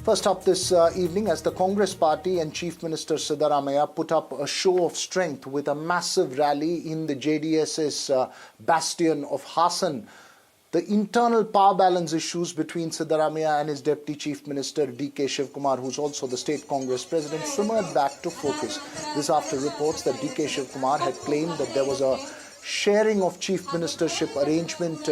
First up this evening, as the Congress party and Chief Minister Siddaramaiah put up a show of strength with a massive rally in the JDS's bastion of Hassan. The internal power balance issues between Siddaramaiah and his Deputy Chief Minister D K Shivakumar, who's also the State Congress President, simmered back to focus. This after reports that D K Shivakumar had claimed that there was a sharing of Chief Ministership arrangement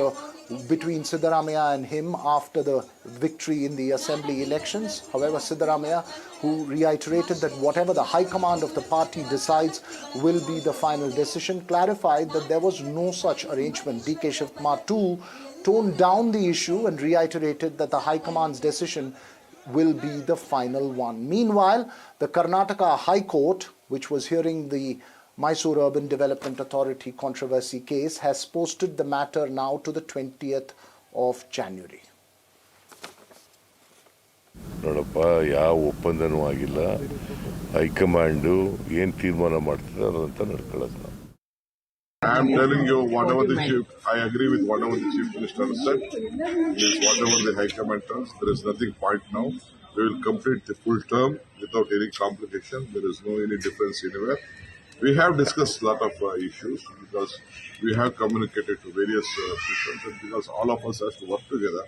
between Siddaramaiah and him after the victory in the assembly elections. However, Siddaramaiah, who reiterated that whatever the high command of the party decides will be the final decision, clarified that there was no such arrangement. D K Shivakumar too toned down the issue and reiterated that the high command's decision will be the final one. Meanwhile, the Karnataka High Court, which was hearing the Mysore Urban Development Authority controversy case, has posted the matter now to the 20th of January. ನೋಡಪ್ಪ ಯಾವ ಒಪ್ಪಂದನೂ ಆಗಿಲ್ಲ high command ಏನು ತೀರ್ಮಾನ ಮಾಡ್ತಾರೆ ಅದಂತ ನಡ್ಕೊಳ್ಳೋದು ನಾವು. I am telling you, whatever the chief, I agree with whatever the chief minister said. Is whatever the high command tells. There is nothing point now. We will complete the full term without any complication. There is no any difference anywhere. We have discussed a lot of issues because we have communicated to various people, and because all of us have to work together.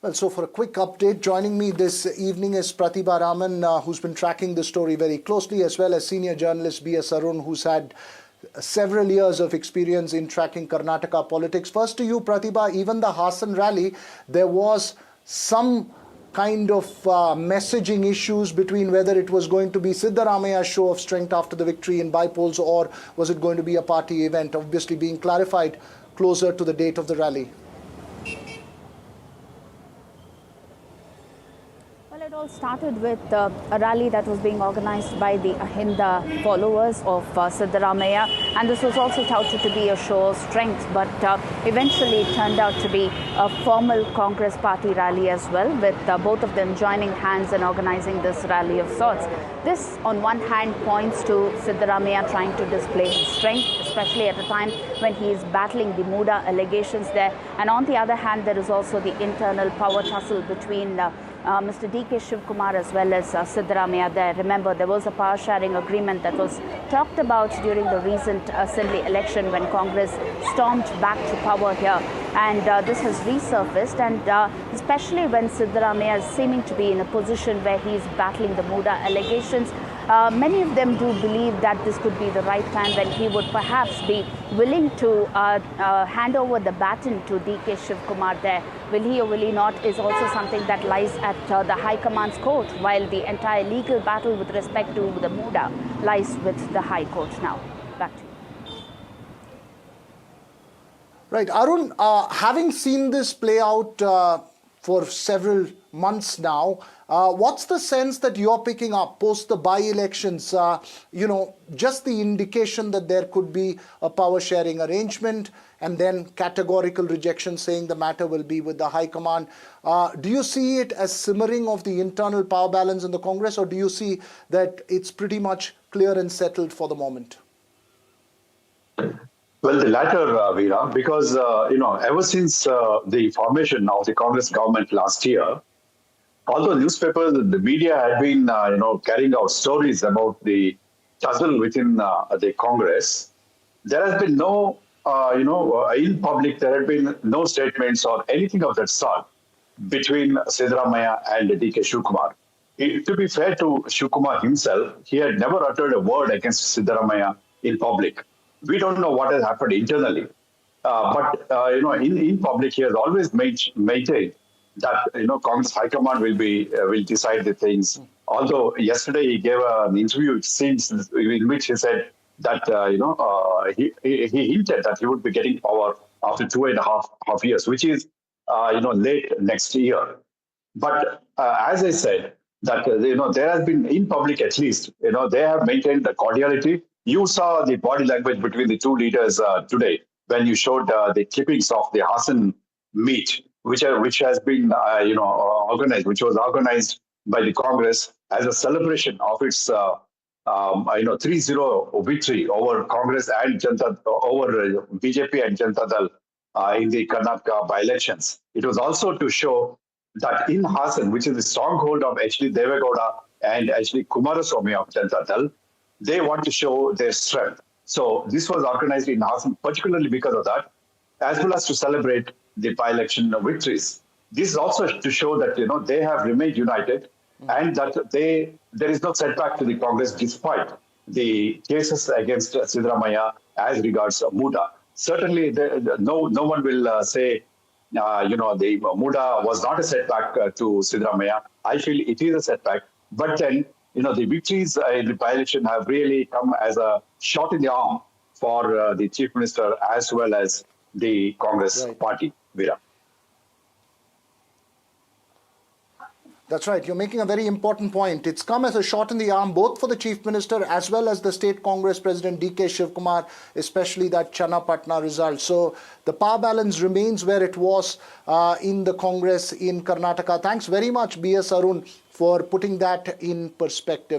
Well, so for a quick update, joining me this evening is Pratibha Raman, who's been tracking the story very closely, as well as senior journalist B.S. Arun, who's had several years of experience in tracking Karnataka politics. First to you, Pratibha, even the Hassan rally, there was some kind of messaging issues between whether it was going to be Siddaramaiah's show of strength after the victory in bypolls, or was it going to be a party event, obviously being clarified closer to the date of the rally. It all started with a rally that was being organized by the Ahinda followers of Siddaramaiah, and this was also touted to be a show of strength, but eventually it turned out to be a formal Congress party rally as well, with both of them joining hands and organizing this rally of sorts. This on one hand points to Siddaramaiah trying to display his strength, especially at a time when he is battling the Muda allegations there, and on the other hand there is also the internal power tussle between Mr. D K Shivakumar as well as Siddaramaiah there. Remember, there was a power sharing agreement that was talked about during the recent assembly election when Congress stormed back to power here, and this has resurfaced, and especially when Siddaramaiah is seeming to be in a position where he is battling the Muda allegations. Many of them do believe that this could be the right time when he would perhaps be willing to hand over the baton to D K Shivakumar there. Will he or will he not is also something that lies at the High Command's court, while the entire legal battle with respect to the Muda lies with the High Court now. Back to you. Right, Arun, having seen this play out for several months now, what's the sense that you're picking up post the by-elections? Just the indication that there could be a power-sharing arrangement, and then categorical rejection saying the matter will be with the High Command. Do you see it as simmering of the internal power balance in the Congress, or do you see that it's pretty much clear and settled for the moment? Well, the latter, Veera, because, ever since the formation of the Congress government last year, although newspapers, the media had been, carrying out stories about the tussle within the Congress, there has been no, in public, there had been no statements or anything of that sort between Siddaramaiah and D K Shivakumar. To be fair to Shivakumar himself, he had never uttered a word against Siddaramaiah in public. We don't know what has happened internally, but in public, he has always maintained that Congress High Command will decide the things. Although yesterday he gave an interview, it seems, in which he said that he hinted that he would be getting power after 2.5 years, which is late next year. But as I said, that there has been in public at least they have maintained the cordiality. You saw the body language between the two leaders today when you showed the clippings of the Hassan meet, which has been organized, which was organized by the Congress as a celebration of its 3-0 victory over Congress and over BJP and Janata Dal in the Karnataka by-elections. It was also to show that in Hassan, which is the stronghold of H.D. Devegowda and H.D. Kumaraswamy of Janata Dal, they want to show their strength. So this was organized in Hassan particularly because of that, as well as to celebrate the by-election victories. This is also to show that they have remained united and that there is no setback to the Congress despite the cases against Siddaramaiah as regards Muda. Certainly, no one will say the Muda was not a setback to Siddaramaiah. I feel it is a setback, but then the victories in the by-election have really come as a shot in the arm for the Chief Minister as well as the Congress party. Veera. That's right. You're making a very important point. It's come as a shot in the arm both for the Chief Minister as well as the State Congress President D K Shivakumar, especially that Channapatna result. So the power balance remains where it was in the Congress in Karnataka. Thanks very much, B.S. Arun, for putting that in perspective.